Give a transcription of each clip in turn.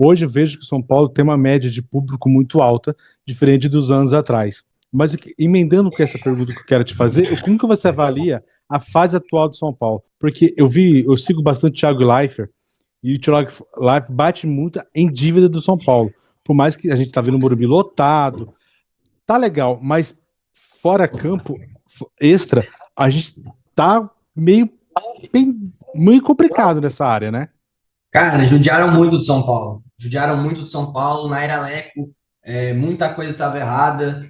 Hoje eu vejo que o São Paulo tem uma média de público muito alta, diferente dos anos atrás. Mas emendando com essa pergunta que eu quero te fazer, como que você avalia a fase atual do São Paulo? Porque eu sigo bastante o Thiago Leifert, e o Thiago Leifert bate muito em dívida do São Paulo. Por mais que a gente tá vendo o Morumbi lotado, tá legal, mas fora campo, extra, a gente tá meio complicado nessa área, né? Cara, judiaram muito do São Paulo. Judiaram muito do São Paulo. Na era Leco, muita coisa estava errada.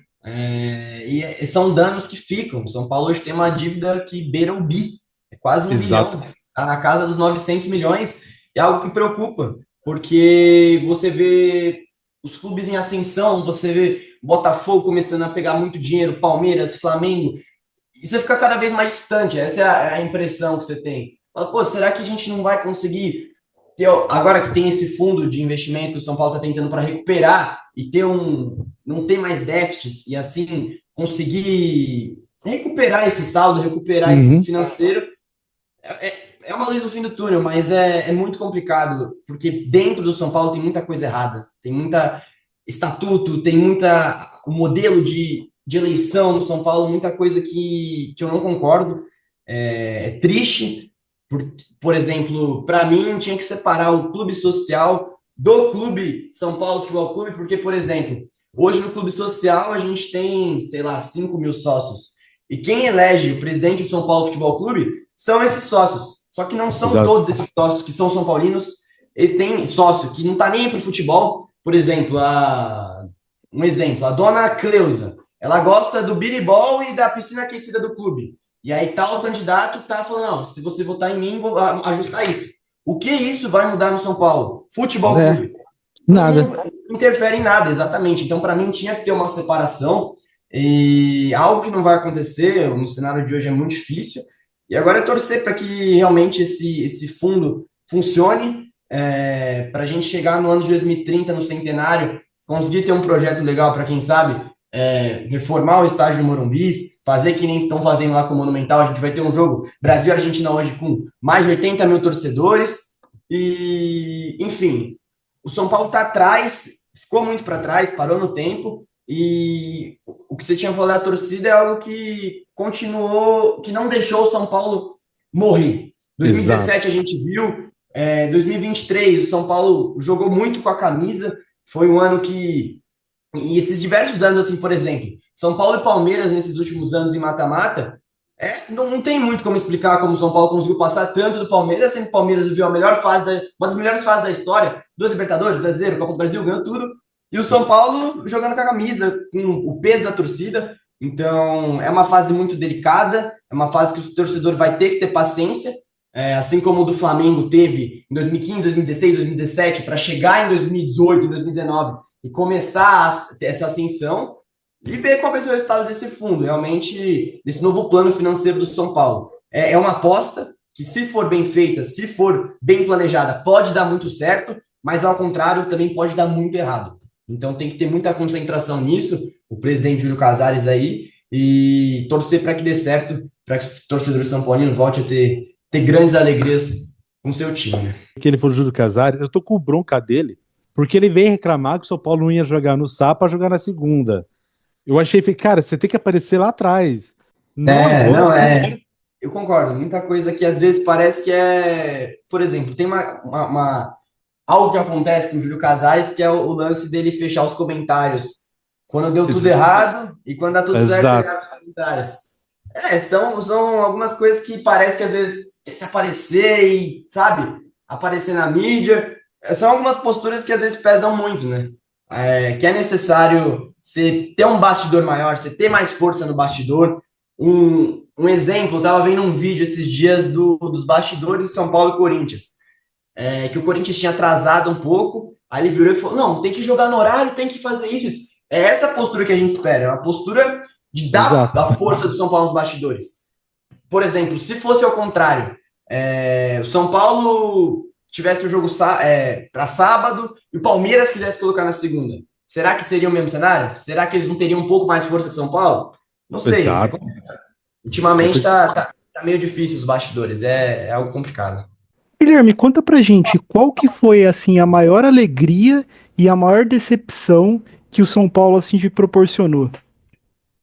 E são danos que ficam. São Paulo hoje tem uma dívida que beira o bi. É quase 1 bilhão. Exato. Está na casa dos 900 milhões. É algo que preocupa. Porque você vê os clubes em ascensão, você vê Botafogo começando a pegar muito dinheiro, Palmeiras, Flamengo. E você fica cada vez mais distante. Essa é a impressão que você tem. Fala, pô, será que a gente não vai conseguir agora que tem esse fundo de investimento que o São Paulo está tentando para recuperar e não ter mais déficits e assim conseguir recuperar esse saldo, recuperar esse Uhum. financeiro, é uma luz no fim do túnel, mas é muito complicado, porque dentro do São Paulo tem muita coisa errada, tem muita estatuto, tem muita o modelo de eleição no São Paulo, muita coisa que eu não concordo, é triste, por exemplo, para mim tinha que separar o clube social do clube São Paulo Futebol Clube, porque, por exemplo, hoje no clube social a gente tem, sei lá, 5 mil sócios. E quem elege o presidente do São Paulo Futebol Clube são esses sócios. Só que não são Exato. todos esses sócios que são São Paulinos. Ele tem sócio que não tá nem para o futebol. Por exemplo, a dona Cleusa. Ela gosta do biribol e da piscina aquecida do clube. E aí tal candidato tá falando, não, se você votar em mim, vou ajustar isso. O que isso vai mudar no São Paulo? Futebol É, clube. nada. Não interfere em nada, exatamente. Então, para mim, tinha que ter uma separação. E algo que não vai acontecer, no cenário de hoje é muito difícil. E agora é torcer para que realmente esse fundo funcione, para a gente chegar no ano de 2030, no centenário, conseguir ter um projeto legal para quem sabe reformar o estádio do Morumbi, fazer que nem estão fazendo lá com o Monumental. A gente vai ter um jogo Brasil e Argentina hoje com mais de 80 mil torcedores. E, enfim, o São Paulo está atrás, ficou muito para trás, parou no tempo. E o que você tinha falado da torcida é algo que continuou, que não deixou o São Paulo morrer. 2017 a Exato. gente viu, 2023 o São Paulo jogou muito com a camisa, foi um ano que e esses diversos anos, assim, por exemplo, São Paulo e Palmeiras nesses últimos anos em mata-mata, não tem muito como explicar como o São Paulo conseguiu passar tanto do Palmeiras, sendo que o Palmeiras viveu uma das melhores fases da história, 2 Libertadores, Brasileiro, Copa do Brasil, ganhou tudo, e o São Paulo jogando com a camisa, com o peso da torcida. Então, é uma fase muito delicada, é uma fase que o torcedor vai ter que ter paciência, assim como o do Flamengo teve em 2015, 2016, 2017, para chegar em 2018, 2019 e começar essa ascensão e ver qual vai ser o resultado desse fundo, realmente, desse novo plano financeiro do São Paulo. É uma aposta que, se for bem feita, se for bem planejada, pode dar muito certo, mas, ao contrário, também pode dar muito errado. Então, tem que ter muita concentração nisso, o presidente Júlio Casares aí, e torcer para que dê certo, para que o torcedor São Paulino volte a ter grandes alegrias com seu time, né? Que ele for o Júlio Casares, eu tô com bronca dele, porque ele veio reclamar que o São Paulo não ia jogar no sábado para jogar na segunda. Eu achei, cara, você tem que aparecer lá atrás, não Não, agora. eu concordo. Muita coisa que às vezes parece que por exemplo, tem algo que acontece com o Júlio Casares, que é o lance dele fechar os comentários quando deu tudo Ex- errado e quando dá tudo certo, ele Exato. abre os comentários. São algumas coisas que parece que às vezes quer se aparecer e, sabe, aparecer na mídia. São algumas posturas que às vezes pesam muito, né? Que é necessário você ter um bastidor maior, você ter mais força no bastidor. Um exemplo, eu estava vendo um vídeo esses dias dos bastidores do São Paulo e Corinthians, que o Corinthians tinha atrasado um pouco, aí ele virou e falou, não, tem que jogar no horário, tem que fazer isso. É essa postura que a gente espera, é uma postura de dar Exato. a força do São Paulo nos bastidores. Por exemplo, se fosse ao contrário, o São Paulo tivesse o jogo para sábado e o Palmeiras quisesse colocar na segunda? Será que seria o mesmo cenário? Será que eles não teriam um pouco mais força que São Paulo? Não sei. Exato. Ultimamente tá meio difícil os bastidores, é algo complicado. Guilherme, conta pra gente qual que foi assim a maior alegria e a maior decepção que o São Paulo assim te proporcionou.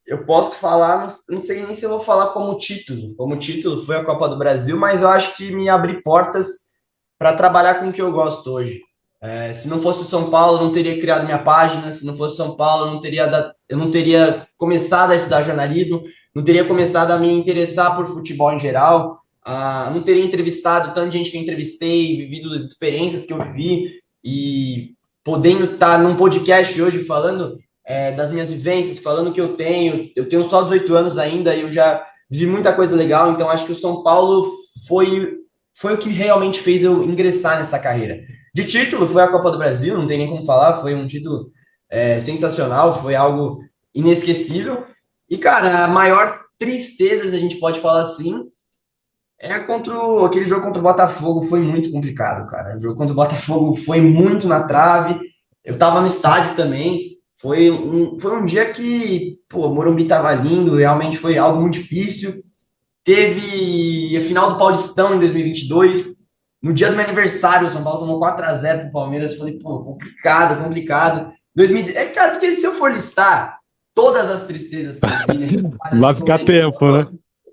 Eu posso falar, não sei nem se eu vou falar como título. Como título foi a Copa do Brasil, mas eu acho que me abre portas para trabalhar com o que eu gosto hoje. Se não fosse o São Paulo, eu não teria criado minha página. Se não fosse o São Paulo, eu não teria começado a estudar jornalismo, não teria começado a me interessar por futebol em geral, não teria entrevistado tanta gente que eu entrevistei, vivido as experiências que eu vivi e podendo estar num podcast hoje falando das minhas vivências, falando que eu tenho só 18 anos ainda e eu já vivi muita coisa legal, então acho que o São Paulo foi o que realmente fez eu ingressar nessa carreira. De título, foi a Copa do Brasil, não tem nem como falar, foi um título sensacional, foi algo inesquecível. E, cara, a maior tristeza, se a gente pode falar assim, aquele jogo contra o Botafogo foi muito complicado, cara. O jogo contra o Botafogo foi muito na trave. Eu tava no estádio também. Foi um dia que, pô, o Morumbi tava lindo, realmente foi algo muito difícil. Teve a final do Paulistão em 2022. No dia do meu aniversário, o São Paulo tomou 4-0 pro Palmeiras. Eu falei, pô, complicado, complicado. 2000, cara, porque se eu for listar todas as tristezas que eu vi nesse Vai ficar tempo, né?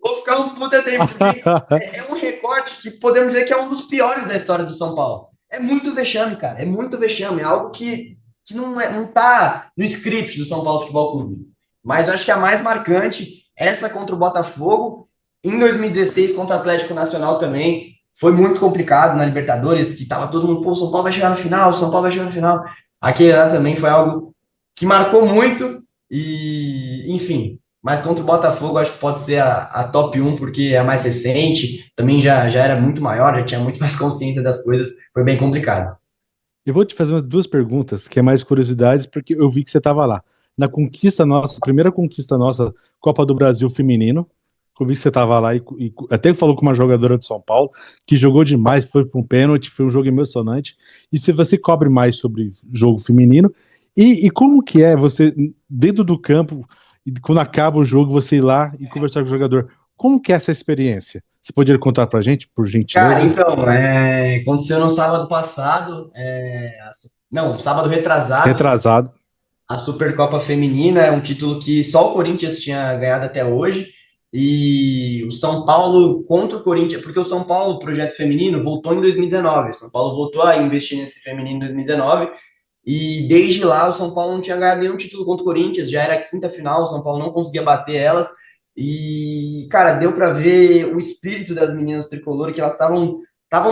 vou ficar um puta tempo, porque é um recorte que podemos dizer que é um dos piores da história do São Paulo. É muito vexame, cara. É muito vexame. É algo que não tá no script do São Paulo Futebol Clube. Mas eu acho que a mais marcante, essa contra o Botafogo, em 2016 contra o Atlético Nacional também, foi muito complicado na Libertadores, que tava todo mundo, pô, o São Paulo vai chegar no final, o São Paulo vai chegar no final. Aquele lá também foi algo que marcou muito e, enfim, mas contra o Botafogo acho que pode ser a top 1, porque é a mais recente, também já era muito maior, já tinha muito mais consciência das coisas, foi bem complicado. Eu vou te fazer umas duas perguntas, que é mais curiosidades, porque eu vi que você estava lá. Na conquista nossa, primeira conquista nossa, Copa do Brasil Feminino, eu vi que você estava lá e até falou com uma jogadora do São Paulo, que jogou demais, foi para um pênalti, foi um jogo emocionante. E se você cobre mais sobre jogo feminino, e como que é você, dentro do campo, e quando acaba o jogo, você ir lá e conversar com o jogador? Como que é essa experiência? Você poderia contar pra gente, por Cara, gentileza? então, aconteceu no sábado passado, não, sábado retrasado, Retrasado. a Supercopa Feminina é um título que só o Corinthians tinha ganhado até hoje. E o São Paulo contra o Corinthians, porque o São Paulo, projeto feminino, voltou em 2019. O São Paulo voltou a investir nesse feminino em 2019. E desde lá o São Paulo não tinha ganhado nenhum título contra o Corinthians, já era a quinta final, o São Paulo não conseguia bater elas. E, cara, deu para ver o espírito das meninas tricolor, que elas estavam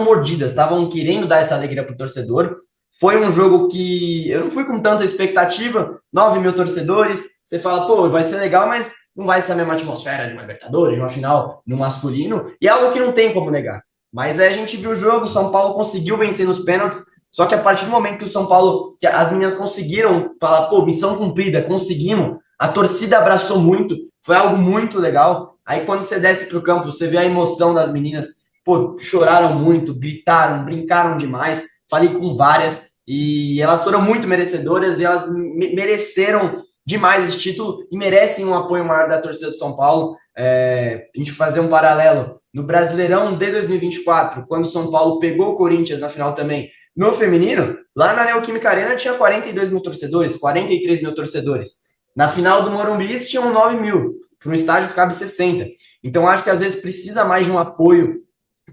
mordidas, estavam querendo dar essa alegria pro torcedor. Foi um jogo que eu não fui com tanta expectativa, 9 mil torcedores, você fala, pô, vai ser legal, mas não vai ser a mesma atmosfera de uma Libertadores, de uma final no masculino, e é algo que não tem como negar. Mas aí a gente viu o jogo, o São Paulo conseguiu vencer nos pênaltis, só que a partir do momento que o São Paulo, que as meninas conseguiram falar, pô, missão cumprida, conseguimos, a torcida abraçou muito, foi algo muito legal. Aí quando você desce pro campo, você vê a emoção das meninas, pô, choraram muito, gritaram, brincaram demais, falei com várias, e elas foram muito merecedoras, e elas mereceram demais esse título, e merecem um apoio maior da torcida do São Paulo. A gente fazer um paralelo, no Brasileirão de 2024, quando o São Paulo pegou o Corinthians na final também, no feminino, lá na Neoquímica Arena tinha 42 mil torcedores, 43 mil torcedores. Na final do Morumbi tinham 9 mil, para um estádio que cabe 60. Então acho que às vezes precisa mais de um apoio,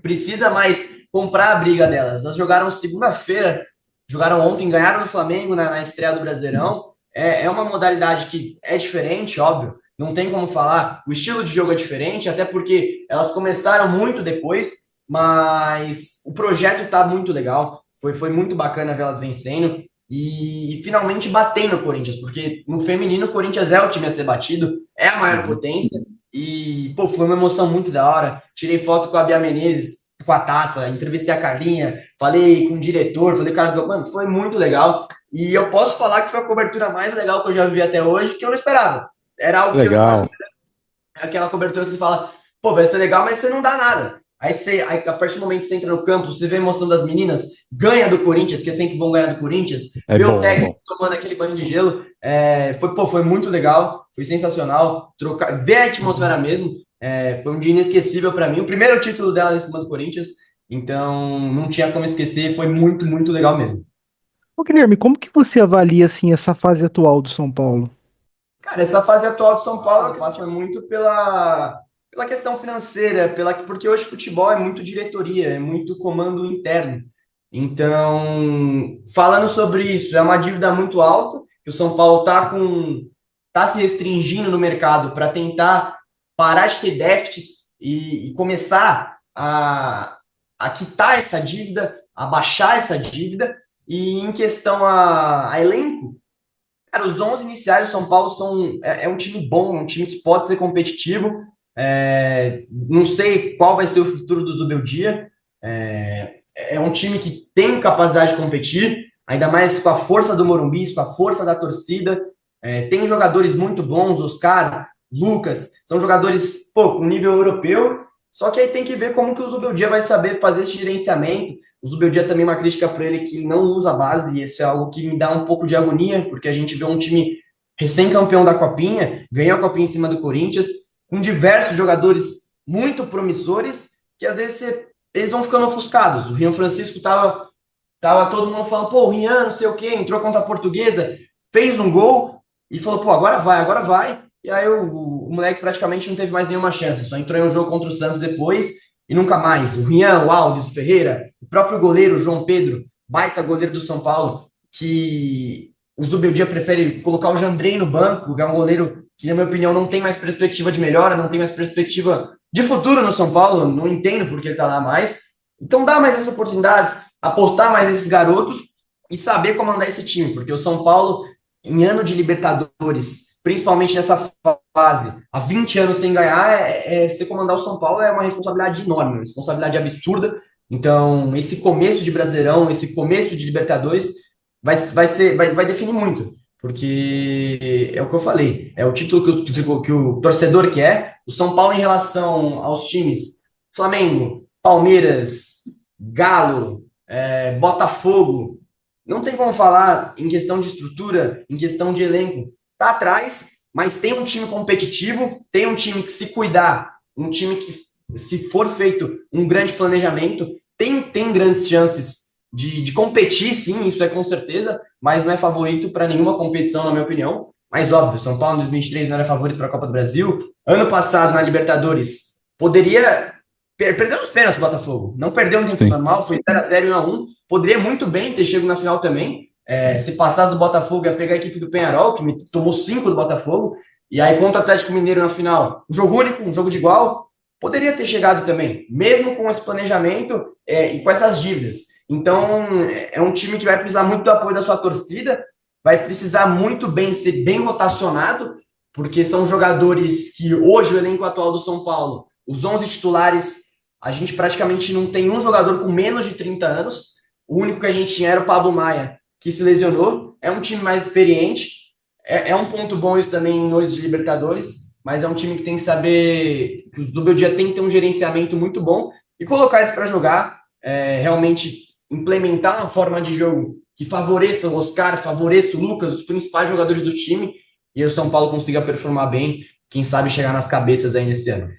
precisa mais comprar a briga delas. Elas jogaram segunda-feira, jogaram ontem, ganharam do Flamengo na estreia do Brasileirão. É uma modalidade que é diferente, óbvio, não tem como falar, o estilo de jogo é diferente, até porque elas começaram muito depois, mas o projeto está muito legal. Foi muito bacana ver elas vencendo e finalmente batendo o Corinthians, porque no feminino o Corinthians é o time a ser batido, é a maior potência e, pô, foi uma emoção muito da hora. Tirei foto com a Bia Menezes, com a taça, entrevistei a Carlinha, falei com o diretor, falei, cara, mano, foi muito legal. E eu posso falar que foi a cobertura mais legal que eu já vi até hoje, que eu não esperava. Era algo que eu não estava esperando. Aquela cobertura que você fala, pô, vai ser legal, mas você não dá nada. Aí, a partir do momento que você entra no campo, você vê a emoção das meninas, ganha do Corinthians, que é sempre bom ganhar do Corinthians, vê o técnico tomando aquele banho de gelo, foi muito legal, foi sensacional, ver a atmosfera mesmo, foi um dia inesquecível para mim, o primeiro título dela em cima do Corinthians, então não tinha como esquecer, foi muito, muito legal mesmo. Ô, Guilherme, como que você avalia assim essa fase atual do São Paulo? Cara, essa fase atual de São Paulo passa muito pela questão financeira, porque hoje futebol é muito diretoria, é muito comando interno. Então, falando sobre isso, é uma dívida muito alta, que o São Paulo tá se restringindo no mercado para tentar parar de ter déficits e começar a quitar essa dívida, a baixar essa dívida. E em questão a elenco, cara, os 11 iniciais do São Paulo é um time bom, um time que pode ser competitivo. Não sei qual vai ser o futuro do Zubeldia. É um time que tem capacidade de competir, ainda mais com a força do Morumbi, com a força da torcida. Tem jogadores muito bons, Oscar, Lucas, são jogadores com nível europeu. Só que aí tem que ver como que o Zubeldia vai saber fazer esse gerenciamento. O Zubeldia também, uma crítica para ele, que ele não usa base, e isso é algo que me dá um pouco de agonia, porque a gente vê um time recém-campeão da Copinha, ganhou a Copinha em cima do Corinthians, com diversos jogadores muito promissores, que às vezes eles vão ficando ofuscados. O Rian Francisco tava todo mundo falando, pô, o Rian, não sei o quê, entrou contra a Portuguesa, fez um gol, e falou, pô, agora vai. E aí o moleque praticamente não teve mais nenhuma chance, só entrou em um jogo contra o Santos depois e nunca mais. O Rian, o Alves, o Ferreira, o próprio goleiro, o João Pedro, baita goleiro do São Paulo, que o Zubeldia prefere colocar o Jandrei no banco, que é um goleiro que, na minha opinião, não tem mais perspectiva de melhora, não tem mais perspectiva de futuro no São Paulo, não entendo por que ele tá lá mais. Então dá mais essas oportunidades, apostar mais nesses garotos e saber comandar esse time, porque o São Paulo, em ano de Libertadores, principalmente nessa fase, há 20 anos sem ganhar, você comandar o São Paulo é uma responsabilidade enorme, uma responsabilidade absurda. Então, esse começo de Brasileirão, esse começo de Libertadores, vai definir muito, porque é o que eu falei, é o título que o torcedor quer. O São Paulo, em relação aos times Flamengo, Palmeiras, Galo, Botafogo, não tem como falar em questão de estrutura, em questão de elenco. Tá atrás, mas tem um time competitivo, tem um time que, se cuidar, um time que, se for feito um grande planejamento, tem grandes chances de competir, sim, isso é com certeza, mas não é favorito para nenhuma competição, na minha opinião. Mas óbvio, São Paulo em 2023 não era favorito para a Copa do Brasil. Ano passado, na Libertadores, poderia perder os pênaltis pro Botafogo. Não perdeu no tempo normal, foi 0-0 e 1-1. Poderia muito bem ter chegado na final também. Se passasse do Botafogo, ia pegar a equipe do Peñarol, que tomou 5 do Botafogo, e aí contra o Atlético Mineiro na final, um jogo único, um jogo de igual, poderia ter chegado também, mesmo com esse planejamento e com essas dívidas. Então, é um time que vai precisar muito do apoio da sua torcida, vai precisar muito bem ser bem rotacionado, porque são jogadores que hoje o elenco atual do São Paulo, os 11 titulares, a gente praticamente não tem um jogador com menos de 30 anos, o único que a gente tinha era o Pablo Maia, que se lesionou. É um time mais experiente, é um ponto bom isso também em noites de Libertadores, mas é um time que tem que saber que o Zubeldia tem que ter um gerenciamento muito bom e colocar eles para jogar, realmente implementar uma forma de jogo que favoreça o Oscar, favoreça o Lucas, os principais jogadores do time, e o São Paulo consiga performar bem, quem sabe chegar nas cabeças aí nesse ano.